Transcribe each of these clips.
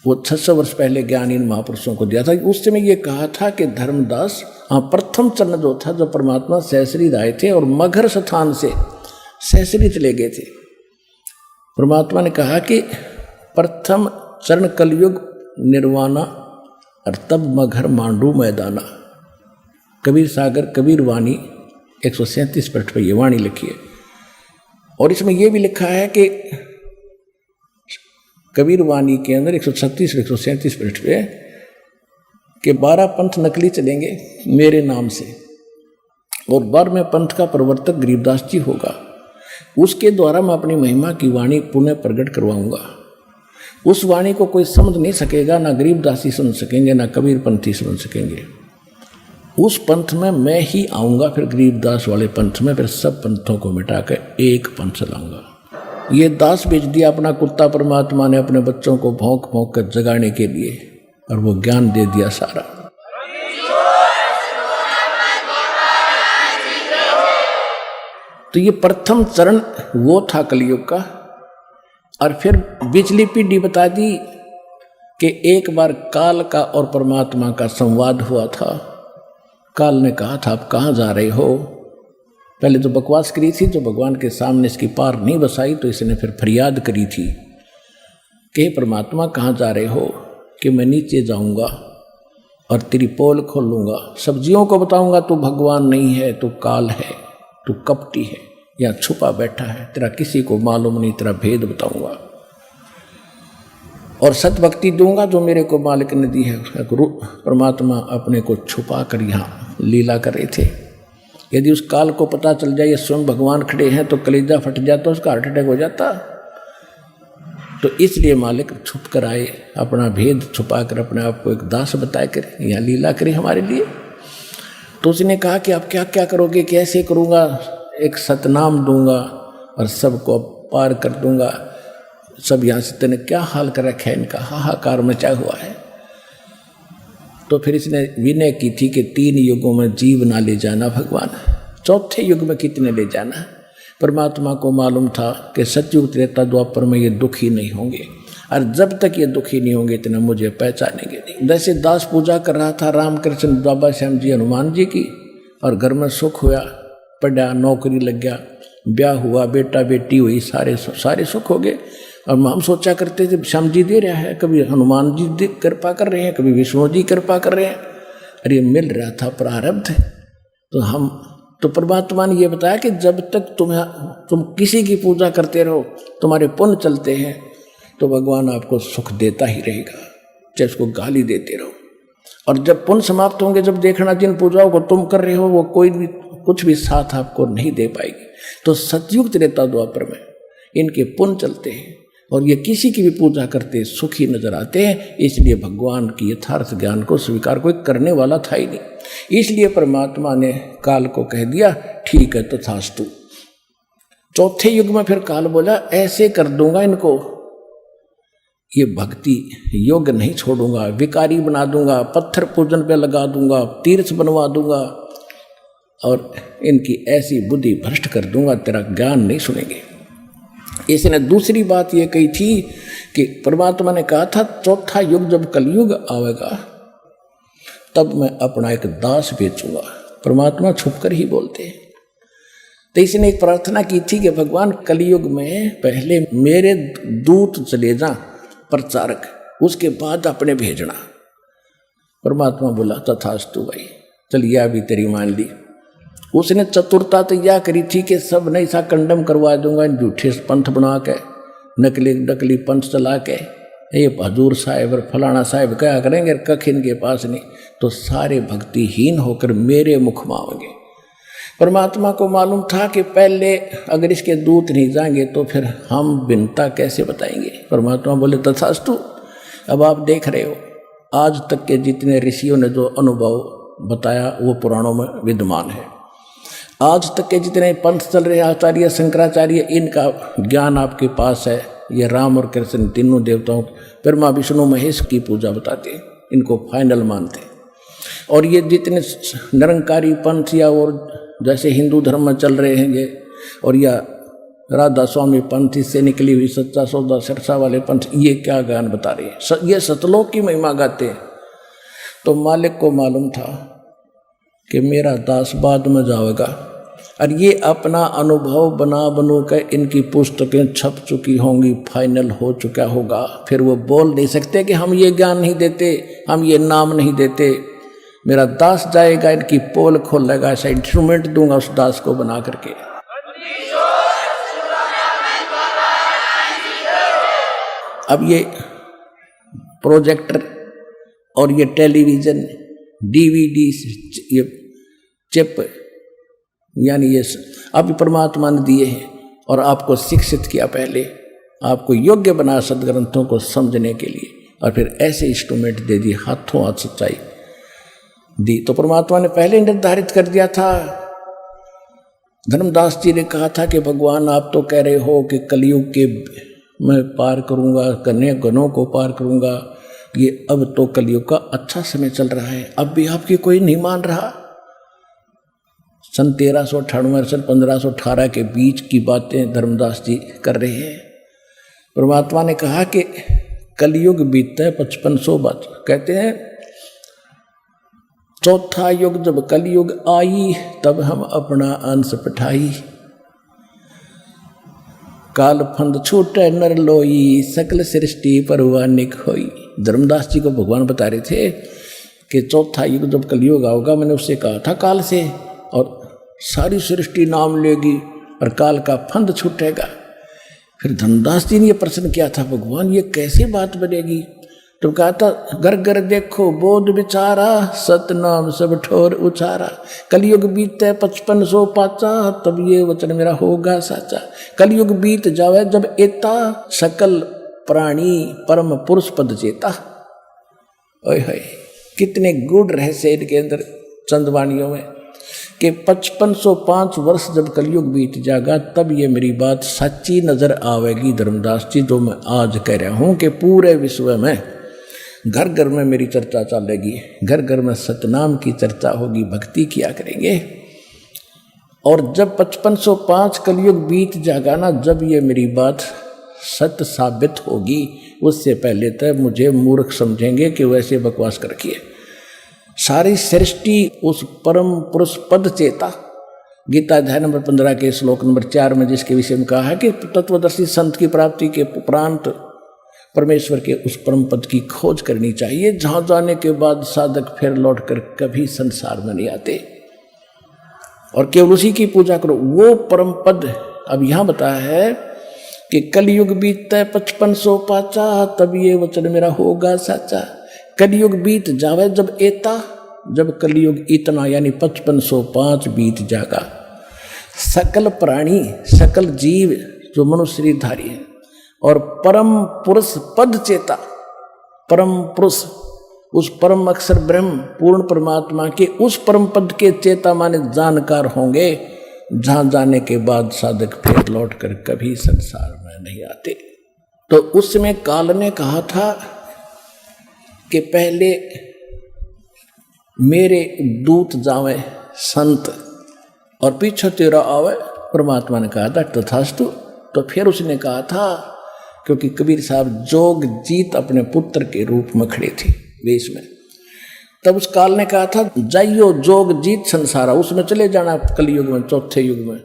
वो 600 वर्ष पहले ज्ञान इन महापुरुषों को दिया था। उस समय ये कहा था कि धर्मदास प्रथम चरण जो था, जो परमात्मा सहस्री आए थे और मगर स्थान से सहस्री चले गए थे। परमात्मा ने कहा कि प्रथम चरण कलयुग निर्वाणा और तब मगर मांडू मैदाना। कबीर सागर कबीर वाणी 137 पृष्ठ पर ये वाणी लिखी है। और इसमें यह भी लिखा है कि कबीर वाणी के अंदर 136 137 पृष्ठ पे कि 12 पंथ नकली चलेंगे मेरे नाम से, और 12वें पंथ का प्रवर्तक गरीबदास जी होगा। उसके द्वारा मैं अपनी महिमा की वाणी पुनः प्रकट करवाऊंगा। उस वाणी को कोई समझ नहीं सकेगा, ना गरीबदासी समझ सकेंगे, ना कबीर पंथी समझ सकेंगे। उस पंथ में मैं ही आऊँगा, फिर गरीबदास वाले पंथ में, फिर सब पंथों को मिटाकर एक पंथ चलाऊंगा। ये दास बेच दिया अपना कुत्ता परमात्मा ने अपने बच्चों को भौंक भौंक कर जगाने के लिए, और वो ज्ञान दे दिया सारा। तो ये प्रथम चरण वो था कलयुग का। और फिर बिचली पीढ़ी बता दी कि एक बार काल का और परमात्मा का संवाद हुआ था। काल ने कहा था आप कहाँ जा रहे हो। पहले तो बकवास करी थी, तो भगवान के सामने इसकी पार नहीं बसाई, तो इसने फिर फरियाद करी थी कि परमात्मा कहाँ जा रहे हो, कि मैं नीचे जाऊंगा और तेरी पोल खोलूंगा, सब्जियों को बताऊंगा तू भगवान नहीं है, तू काल है, तू कपटी है, या छुपा बैठा है, तेरा किसी को मालूम नहीं, तेरा भेद बताऊंगा और सत्य भक्ति दूंगा जो मेरे को मालिक ने दी है। परमात्मा अपने को छुपा कर यहाँ लीला कर रहे थे। यदि उस काल को पता चल जाए स्वयं भगवान खड़े हैं तो कलेजा फट जाता, उसका हार्ट अटैक हो जाता। तो इसलिए मालिक छुप कर आए, अपना भेद छुपा कर अपने आप को एक दास बताए कर यहाँ लीला करे हमारे लिए। तो उसने कहा कि आप क्या क्या करोगे, कैसे करूँगा, एक सतनाम दूंगा और सबको पार कर दूंगा। सब यहाँ से तेने क्या हाल कर रखा है, इनका हाहाकार मचा हुआ है। तो फिर इसने विनय की थी कि 3 युगों में जीव ना ले जाना भगवान, 4थे युग में कितने ले जाना। परमात्मा को मालूम था कि सतयुग त्रेता द्वापर में ये दुखी नहीं होंगे, और जब तक ये दुखी नहीं होंगे इतना मुझे पहचानेंगे नहीं। जैसे दास पूजा कर रहा था रामकृष्ण बाबा श्याम जी हनुमान जी की, और घर में सुख हुआ, पढ़ा, नौकरी लग गया, ब्याह हुआ, बेटा बेटी हुई, सारे सुख हो गए। और हम सोचा करते थे श्याम जी दे रहा है, कभी हनुमान जी कृपा कर रहे हैं, कभी विष्णु जी कृपा कर रहे हैं, अरे मिल रहा था प्रारब्ध। तो परमात्मा ने ये बताया कि जब तक तुम किसी की पूजा करते रहो, तुम्हारे पुण्य चलते हैं, तो भगवान आपको सुख देता ही रहेगा, चाहे उसको गाली देते रहो। और जब पुण्य समाप्त होंगे, जब देखना जिन पूजाओं को तुम कर रहे हो वो कोई भी कुछ भी साथ आपको नहीं दे पाएगी। तो सतयुग त्रेता द्वापर में इनके पुण्य चलते हैं, और ये किसी की भी पूजा करते सुखी नजर आते हैं। इसलिए भगवान की यथार्थ ज्ञान को स्वीकार कोई करने वाला था ही नहीं। इसलिए परमात्मा ने काल को कह दिया ठीक है तथास्तु। 4थे युग में फिर काल बोला ऐसे कर दूंगा इनको, ये भक्ति योग नहीं छोड़ूंगा, विकारी बना दूंगा, पत्थर पूजन पे लगा दूंगा, तीर्थ बनवा दूंगा, और इनकी ऐसी बुद्धि भ्रष्ट कर दूंगा, तेरा ज्ञान नहीं सुनेंगे। इसने दूसरी बात ये कही थी कि परमात्मा ने कहा था 4था युग जब कलयुग आवेगा तब मैं अपना एक दास बेचूंगा। परमात्मा छुपकर ही बोलते हैं। तो इसने एक प्रार्थना की थी कि भगवान कलयुग में पहले मेरे दूत चले जा प्रचारक, उसके बाद अपने भेजना। परमात्मा बोला तथास्तु भाई, चलिए अभी तेरी मान ली। उसने चतुरता तो यह करी थी कि सब नहीं सा कंडम करवा दूंगा, झूठे पंथ बना के, नकली पंथ चला के, ये हजूर साहेब और फलाना साहेब क्या करेंगे, कख इनके पास नहीं, तो सारे भक्तिहीन होकर मेरे मुख मांगेंगे। परमात्मा को मालूम था कि पहले अगर इसके दूत नहीं जाएंगे तो फिर हम बिनता कैसे बताएंगे। परमात्मा बोले तथास्तु। अब आप देख रहे हो आज तक के जितने ऋषियों ने जो अनुभव बताया वो पुराणों में विद्यमान है। आज तक के जितने पंथ चल रहे हैं, आचार्य शंकराचार्य, इनका ज्ञान आपके पास है। ये राम और कृष्ण तीनों देवताओं, ब्रह्मा विष्णु महेश की पूजा बताते हैं, इनको फाइनल मानते हैं। और ये जितने निरंकारी पंथ या और जैसे हिंदू धर्म में चल रहे हैं ये, और या राधा स्वामी पंथ से निकली हुई सच्चा सौदा सिरसा वाले पंथ, ये क्या गान बता रहे हैं, ये सतलोक की महिमा गाते हैं। तो मालिक को मालूम था कि मेरा दास बाद में जाएगा, और ये अपना अनुभव बना बनू कर इनकी पुस्तकें छप चुकी होंगी, फाइनल हो चुका होगा, फिर वो बोल नहीं सकते कि हम ये ज्ञान नहीं देते, हम ये नाम नहीं देते। मेरा दास जाएगा, इनकी पोल खोलेगा, ऐसा इंस्ट्रूमेंट दूंगा उस दास को बना करके। अब ये प्रोजेक्टर और ये टेलीविज़न, डीवीडी, ये चिप, यानी ये अब परमात्मा ने दिए हैं और आपको शिक्षित किया, पहले आपको योग्य बना सदग्रंथों को समझने के लिए, और फिर ऐसे इंस्ट्रूमेंट दे दिए, हाथों हाथ सच्चाई दी। तो परमात्मा ने पहले निर्धारित कर दिया था। धर्मदास जी ने कहा था कि भगवान आप तो कह रहे हो कि कलयुग के मैं पार करूंगा, कन्या गणों को पार करूंगा, ये अब तो कलयुग का अच्छा समय चल रहा है, अब भी आपकी कोई नहीं मान रहा। सन 1398 से 1518 के बीच की बातें धर्मदास जी कर रहे हैं। परमात्मा ने कहा कि कलयुग बीतता है 5500 बात, कहते हैं चौथा युग जब कलयुग आई, तब हम अपना अंश पठाई। काल फंद छूटे नर लोई, सकल सृष्टि परवानिक होई। धर्मदास जी को भगवान बता रहे थे कि चौथा युग जब कलयुग आओगा, मैंने उससे कहा था काल से, और सारी सृष्टि नाम लेगी और काल का फंद छूटेगा। फिर धर्मदास जी ने यह प्रश्न किया था, भगवान ये कैसी बात बनेगी? तो कहा था घर घर देखो बोध विचारा, सतनाम सब ठोर उचारा। कलयुग बीते 5500 पाचा, तब ये वचन मेरा होगा साचा। कलयुग बीत जावे जब एता, सकल प्राणी परम पुरुष पद चेता। ओए होए, कितने गूढ़ रहस्य इनके अंदर चंदवाणियों में, कि 5505 वर्ष जब कलयुग बीत जाएगा, तब ये मेरी बात सच्ची नजर आवेगी। धर्मदास जी जो मैं आज कह रहा हूं कि पूरे विश्व में घर घर में मेरी चर्चा चलेगी, घर घर में सतनाम की चर्चा होगी, भक्ति किया करेंगे। और जब 5505 कलयुग बीत जाएगा ना, जब ये मेरी बात सत्य साबित होगी, उससे पहले तक मुझे मूर्ख समझेंगे कि वैसे बकवास कर रखी है। सारी सृष्टि उस परम पुरुष पद चेता, गीता अध्याय नंबर 15 के श्लोक नंबर 4 में जिसके विषय में कहा है कि तत्वदर्शी संत की प्राप्ति के उपरांत परमेश्वर के उस परम पद की खोज करनी चाहिए, जहां जाने के बाद साधक फिर लौटकर कभी संसार में नहीं आते, और केवल उसी की पूजा करो, वो परम पद। अब यहां बताया है कि कलयुग बीतता 5500 पाचा, तब ये वचन मेरा होगा साचा। कलयुग बीत जावे जब एता, जब कलयुग इतना यानी 5505 बीत जाएगा, सकल प्राणी, सकल जीव जो मनुष्य शरीरधारी है, और परम पुरुष पद चेता, परम पुरुष उस परम अक्षर ब्रह्म पूर्ण परमात्मा के उस परम पद के चेता माने जानकार होंगे, जहां जाने के बाद साधक फिर लौट कर कभी संसार में नहीं आते। तो उस समय काल ने कहा था कि पहले मेरे दूत जावे संत और पीछे तेरा आवे। परमात्मा ने कहा था तथास्तु। तो फिर उसने कहा था, क्योंकि कबीर साहब जोग जीत अपने पुत्र के रूप में खड़े थे वेश में, तब उस काल ने कहा था जाइयो जोग जीत संसारा, उसमें चले जाना कलयुग में, चौथे युग में।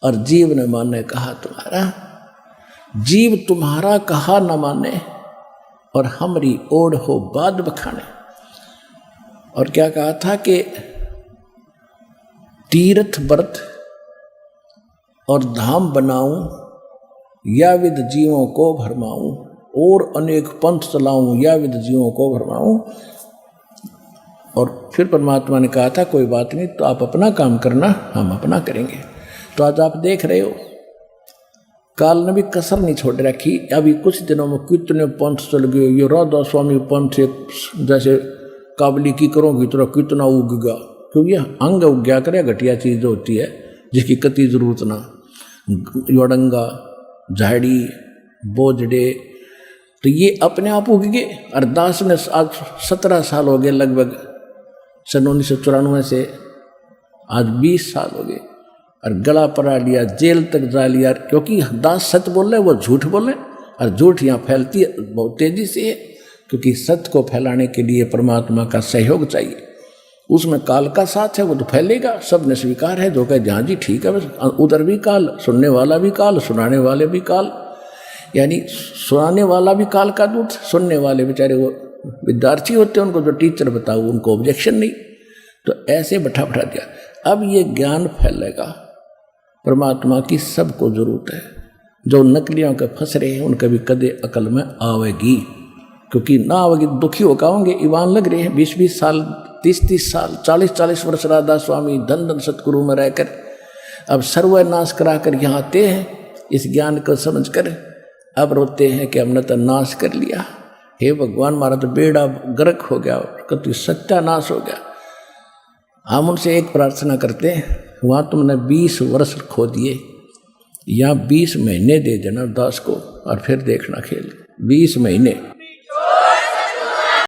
और जीव ने माने कहा तुम्हारा, जीव तुम्हारा कहा न माने, और हमरी ओढ़ हो बाद बखाने। और क्या कहा था कि तीर्थ व्रत और धाम बनाऊं, या विद जीवों को भरमाऊं, और अनेक पंथ चलाऊं, या विद जीवों को भरमाऊं। और फिर परमात्मा ने कहा था कोई बात नहीं, तो आप अपना काम करना, हम अपना करेंगे। तो आज आप देख रहे हो काल ने भी कसर नहीं छोड़ रखी। अभी कुछ दिनों में कितने पंथ चल गए। ये राधा स्वामी पंथ जैसे काबली की करोगी तो कितना उगेगा, क्योंकि अंग उग गया करे, घटिया चीज होती है जिसकी कति जरूरत ना। योड़ंगा, झाड़ी, बोझड़े, तो ये अपने आप उग गए। अरदास ने आज 17 साल हो गए लगभग, सन 1994 से आज 20 साल हो गए। और गला पड़ा लिया, जेल तक जा लिया, क्योंकि दास सत्य बोल रहे वो झूठ बोले, और झूठ यहाँ फैलती है बहुत तेजी से है, क्योंकि सत्य को फैलाने के लिए परमात्मा का सहयोग चाहिए। उसमें काल का साथ है, वो तो फैलेगा, सब ने स्वीकार है। जो कहे जहाँ जी ठीक है, बस उधर भी काल, सुनने वाला भी काल, सुनाने वाले भी काल, यानी सुनाने वाला भी काल का दूत, सुनने वाले बेचारे वो विद्यार्थी होते हैं, उनको जो टीचर बताओ उनको ऑब्जेक्शन नहीं, तो ऐसे बैठा दिया। अब ये ज्ञान फैलेगा, परमात्मा की सबको जरूरत है। जो नकलियों के फंस रहे हैं उनका भी कदे अकल में आवेगी, क्योंकि ना आवेगी दुखी होकर होंगे। ईवान लग रहे हैं 20-20 साल, 30-30 साल, 40-40 वर्ष राधा स्वामी धन धन सतगुरु में रहकर अब सर्वनाश करा कर यहाँ आते हैं इस ज्ञान को समझ कर। अब रोते हैं कि हमने तो नाश कर लिया, हे भगवान हमारा तो बेड़ा गर्क हो गया, कभी सत्यानाश हो गया। हम उनसे एक प्रार्थना करते हैं, वहाँ तुमने 20 वर्ष खो दिए, या 20 महीने दे देना दास को, और फिर देखना खेल। 20 महीने